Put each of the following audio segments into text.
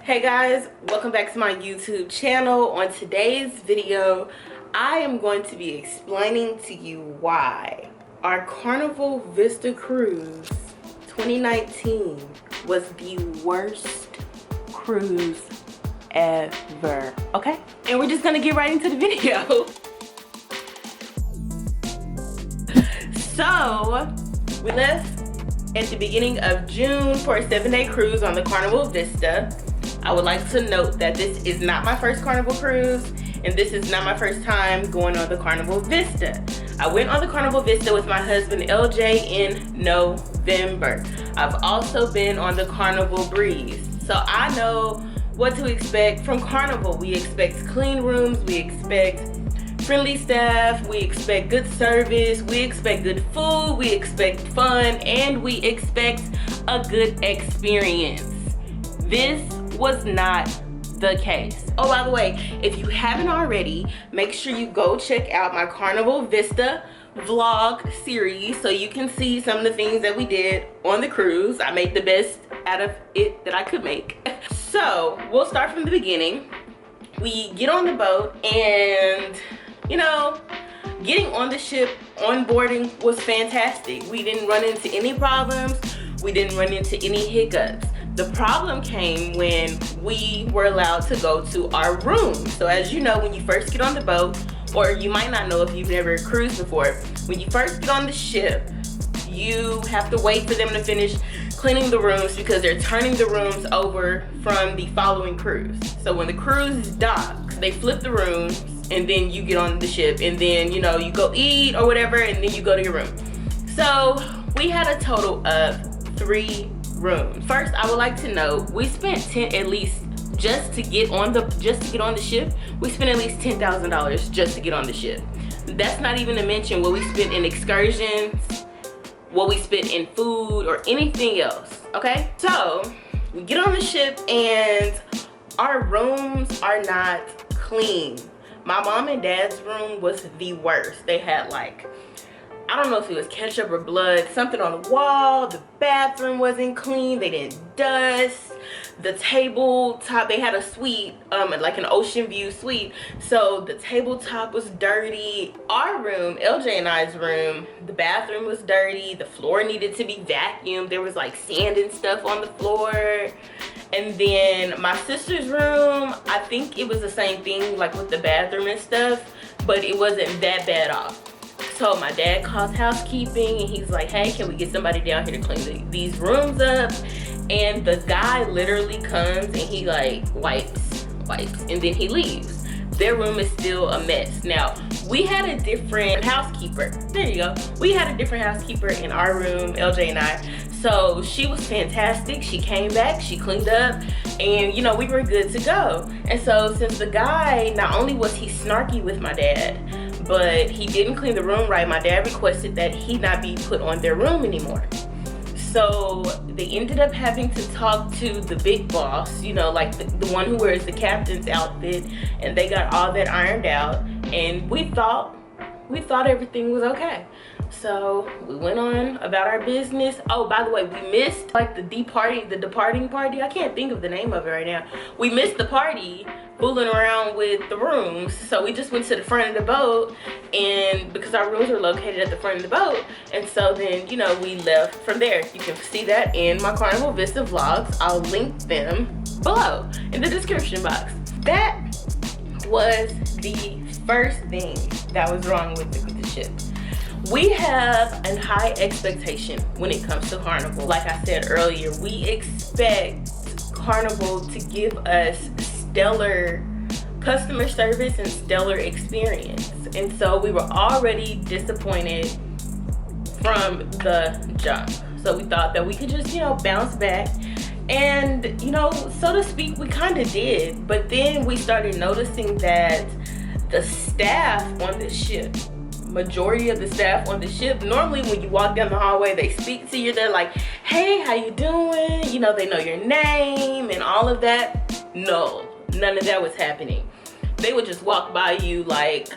Hey guys, welcome back to my YouTube channel. On today's video, I am going to be explaining to you why our Carnival Vista cruise 2019 was the worst cruise ever, okay? And we're just gonna get right into the video. So, we left at the beginning of June for a 7-day cruise on the Carnival Vista. I would like to note that this is not my first Carnival cruise, and this is not my first time going on the Carnival Vista. I went on the Carnival Vista with my husband LJ in November. I've also been on the Carnival Breeze, so I know what to expect from Carnival. We expect clean rooms, we expect friendly staff, we expect good service, we expect good food, we expect fun, and we expect a good experience. This was not the case. Oh, by the way, if you haven't already, make sure you go check out my Carnival Vista vlog series so you can see some of the things that we did on the cruise. I made the best out of it that I could make. So we'll start from the beginning. We get on the boat, and you know, getting on the ship, onboarding was fantastic. We didn't run into any problems. We didn't run into any hiccups. The problem came when we were allowed to go to our room. So as you know, when you first get on the boat, or you might not know if you've never cruised before, when you first get on the ship, you have to wait for them to finish cleaning the rooms because they're turning the rooms over from the following cruise. So when the cruise docks, they flip the rooms, and then you get on the ship, and then you know, you go eat or whatever, and then you go to your room. So we had a total of 3 rooms. First, I would like to note we spent at least just to get on the ship. We spent at least $10,000 just to get on the ship. That's not even to mention what we spent in excursions, what we spent in food, or anything else. Okay, so we get on the ship and our rooms are not clean. My mom and dad's room was the worst. They had like, I don't know if it was ketchup or blood, something on the wall. The bathroom wasn't clean. They didn't dust. The tabletop, they had a suite, like an ocean view suite. So the tabletop was dirty. Our room, LJ and I's room, the bathroom was dirty. The floor needed to be vacuumed. There was like sand and stuff on the floor. And then my sister's room, I think it was the same thing, like with the bathroom and stuff, but it wasn't that bad off. So my dad calls housekeeping, and he's like, hey, can we get somebody down here to clean these rooms up? And the guy literally comes and he like wipes, and then he leaves. Their room is still a mess. Now, we had a different housekeeper. There you go. We had a different housekeeper in our room, LJ and I. So she was fantastic. She came back, she cleaned up, and you know, we were good to go. And so since the guy, not only was he snarky with my dad, but he didn't clean the room right, my dad requested that he not be put on their room anymore. So they ended up having to talk to the big boss, you know, like the one who wears the captain's outfit, and they got all that ironed out, and we thought everything was okay. So we went on about our business. Oh, by the way, we missed like the departing party. I can't think of the name of it right now. We missed the party fooling around with the rooms. So we just went to the front of the boat, and because our rooms were located at the front of the boat, and so then, you know, we left from there. You can see that in my Carnival Vista vlogs. I'll link them below in the description box. That was the first thing that was wrong with the ship. We have a high expectation when it comes to Carnival. Like I said earlier, we expect Carnival to give us stellar customer service and stellar experience. And so we were already disappointed from the jump. So we thought that we could just, you know, bounce back. And, you know, so to speak, we kind of did. But then we started noticing that the staff on the ship, majority of the staff on the ship, normally when you walk down the hallway, they speak to you. They're like, hey, how you doing? You know, they know your name and all of that. No, none of that was happening. They would just walk by you like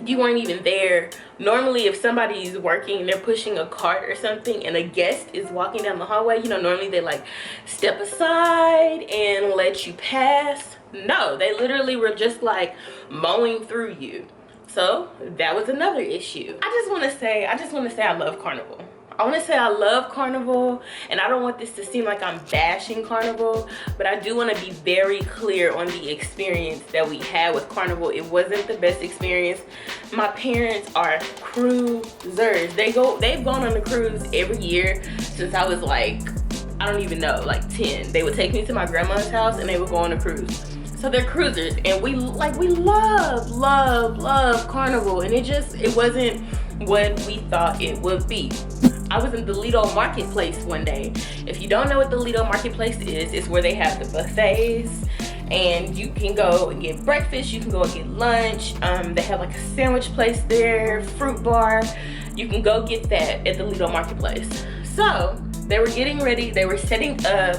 you weren't even there, Normally if somebody's working, they're pushing a cart or something and a guest is walking down the hallway, you know, normally they like step aside and let you pass. No, they literally were just like mowing through you. So that was another issue. I just want to say I love Carnival. I want to say I love Carnival, and I don't want this to seem like I'm bashing Carnival, but I do want to be very clear on the experience that we had with Carnival. It wasn't the best experience. My parents are cruisers. They've gone on a cruise every year since I was like, I don't even know, like 10. They would take me to my grandma's house and they would go on a cruise. So they're cruisers, and we love Carnival, and it wasn't what we thought it would be. I was in the Lido Marketplace one day. If you don't know what the Lido Marketplace is, it's where they have the buffets, and you can go and get breakfast, you can go and get lunch. They have like a sandwich place there, fruit bar. You can go get that at the Lido Marketplace. So they were getting ready, they were setting up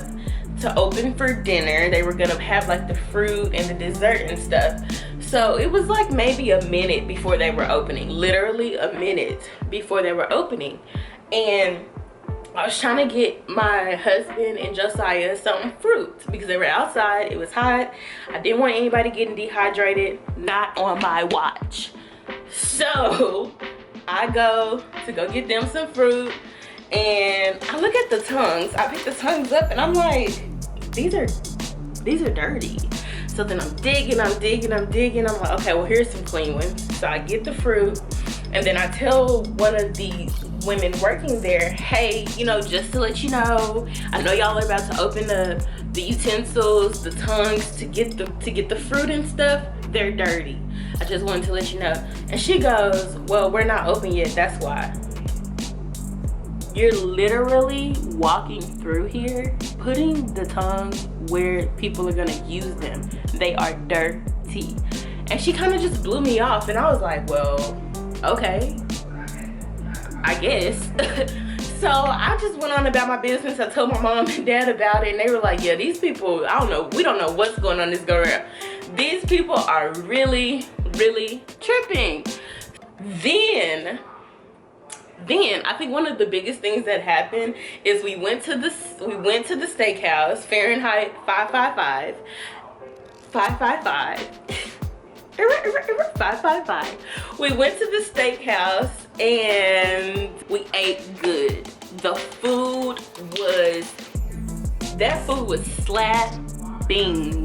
to open for dinner. They were gonna have like the fruit and the dessert and stuff. So it was like maybe a minute before they were opening, literally a minute before they were opening. And I was trying to get my husband and Josiah some fruit because they were outside, it was hot. I didn't want anybody getting dehydrated, not on my watch. So I go get them some fruit, and I look at the tongues. I pick the tongues up and I'm like, these are dirty. So then I'm digging. I'm like, okay, well, here's some clean ones. So I get the fruit, and then I tell one of the women working there, hey, you know, just to let you know, I know y'all are about to open the utensils, the tongues to get the fruit and stuff. They're dirty. I just wanted to let you know. And she goes, well, we're not open yet, that's why. You're literally walking through here, putting the tongues where people are gonna use them. They are dirty. And she kind of just blew me off, and I was like, well, okay, I guess. So I just went on about my business. I told my mom and dad about it, and they were like, yeah, these people, I don't know, we don't know what's going on this go around. These people are really tripping. Then I think one of the biggest things that happened is we went to the steakhouse, Fahrenheit 555. 555. We went to the steakhouse and we ate good. The food was slapping.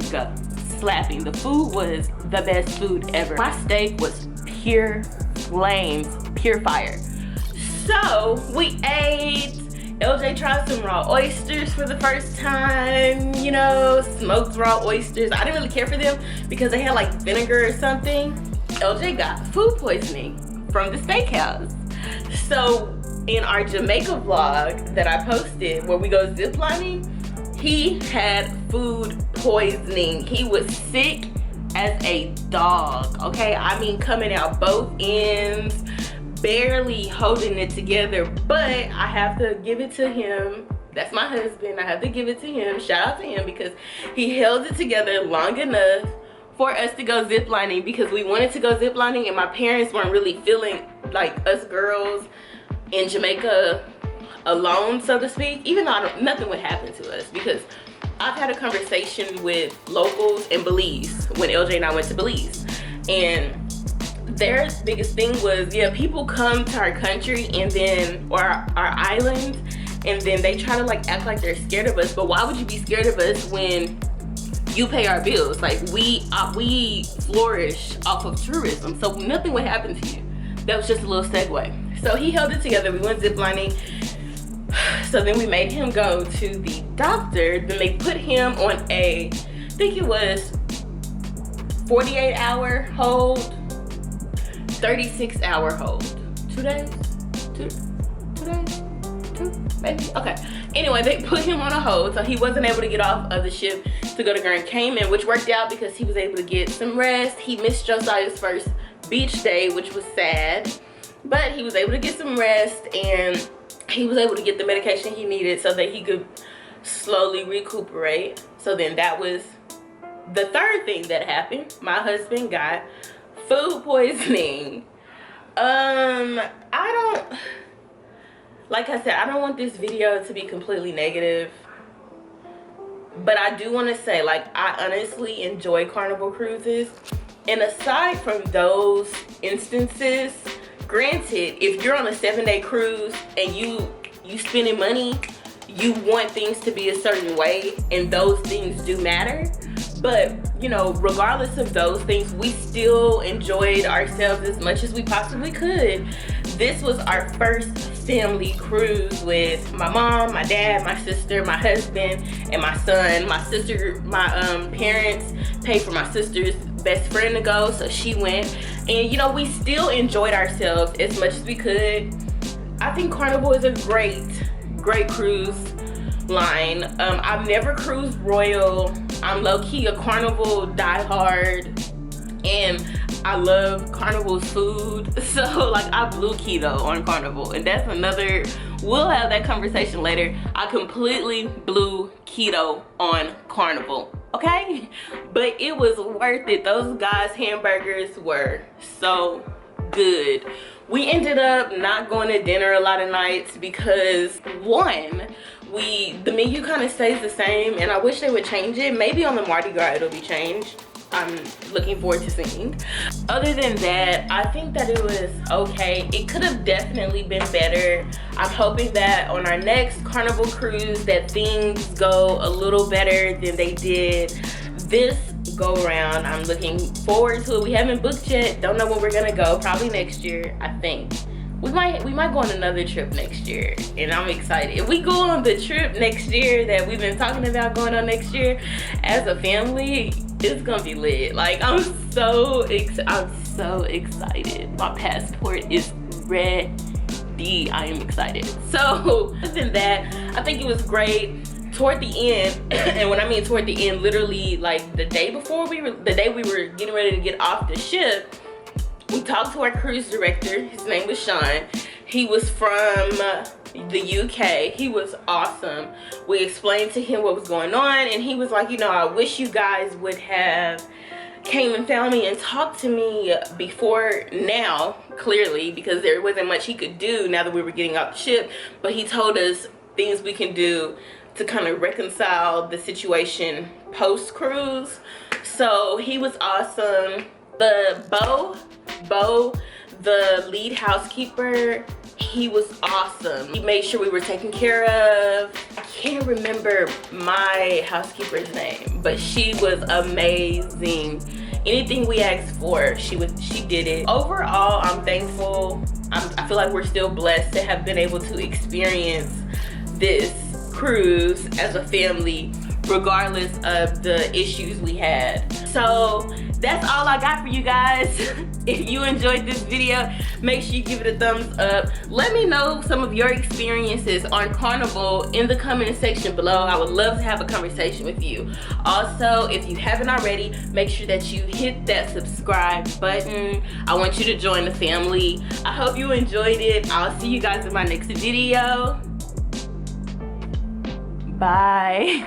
The food was the best food ever. My steak was pure flames, pure fire. So we ate. LJ tried some raw oysters for the first time, you know, smoked raw oysters. I didn't really care for them because they had like vinegar or something. LJ got food poisoning from the steakhouse. So in our Jamaica vlog that I posted where we go ziplining, he had food poisoning. He was sick as a dog, okay? I mean, coming out both ends, barely holding it together. But I have to give it to him. That's my husband. I have to give it to him. Shout out to him because he held it together long enough for us to go ziplining, because we wanted to go ziplining and my parents weren't really feeling like us girls in Jamaica alone, so to speak, even though nothing would happen to us, because I've had a conversation with locals in Belize when LJ and I went to Belize, and their biggest thing was, yeah, people come to our country and then, or our island, and then they try to like act like they're scared of us. But why would you be scared of us when you pay our bills? Like we flourish off of tourism, so nothing would happen to you. That was just a little segue. So he held it together. We went ziplining. So then we made him go to the doctor. Then they put him on I think it was 48-hour hold, 36-hour hold. 2 days? Two days? Maybe? Okay. Anyway, they put him on a hold, so he wasn't able to get off of the ship to go to Grand Cayman, which worked out because he was able to get some rest. He missed Josiah's first beach day, which was sad, but he was able to get some rest, and he was able to get the medication he needed so that he could slowly recuperate. So then that was the third thing that happened. My husband got food poisoning. I don't, like I said, I don't want this video to be completely negative, but I do want to say, like, I honestly enjoy Carnival cruises. And aside from those instances, granted, if you're on a 7-day cruise and you spending money, you want things to be a certain way, and those things do matter. But, you know, regardless of those things, we still enjoyed ourselves as much as we possibly could. This was our first family cruise with my mom, my dad, my sister, my husband, and my son. My sister, my parents paid for my sister's best friend to go, so she went. And, you know, we still enjoyed ourselves as much as we could. I think Carnival is a great cruise line. I've never cruised Royal. I'm low-key a Carnival diehard, and I love Carnival's food. So, like, I blew keto on Carnival, and that's another, we'll have that conversation later. I completely blew keto on Carnival, okay? But it was worth it. Those guys' hamburgers were so good. We ended up not going to dinner a lot of nights because, one, the menu kind of stays the same, and I wish they would change it. Maybe on the Mardi Gras it'll be changed. I'm looking forward to seeing. Other than that, I think that it was okay. It could have definitely been better. I'm hoping that on our next Carnival cruise that things go a little better than they did this go around. I'm looking forward to it. We haven't booked yet. Don't know when we're gonna go. Probably next year, I think. We might go on another trip next year, and I'm excited. If we go on the trip next year that we've been talking about going on next year as a family, it's gonna be lit. Like, I'm so excited. My passport is ready. I am excited. So other than that, I think it was great. Toward the end, and when I mean toward the end, literally like the day we were getting ready to get off the ship, we talked to our cruise director. His name was Sean. He was from the UK. He was awesome. We explained to him what was going on, and he was like, you know, I wish you guys would have came and found me and talked to me before now, clearly, because there wasn't much he could do now that we were getting off the ship. But he told us things we can do to kind of reconcile the situation post-cruise. So he was awesome. The Bo, the lead housekeeper, he was awesome. He made sure we were taken care of. I can't remember my housekeeper's name, but she was amazing. Anything we asked for, she did it. Overall, I'm thankful. I feel like we're still blessed to have been able to experience this cruise as a family, regardless of the issues we had. So that's all I got for you guys. If you enjoyed this video, make sure you give it a thumbs up. Let me know some of your experiences on Carnival in the comment section below. I would love to have a conversation with you. Also, if you haven't already, make sure that you hit that subscribe button. I want you to join the family. I hope you enjoyed it. I'll see you guys in my next video. Bye.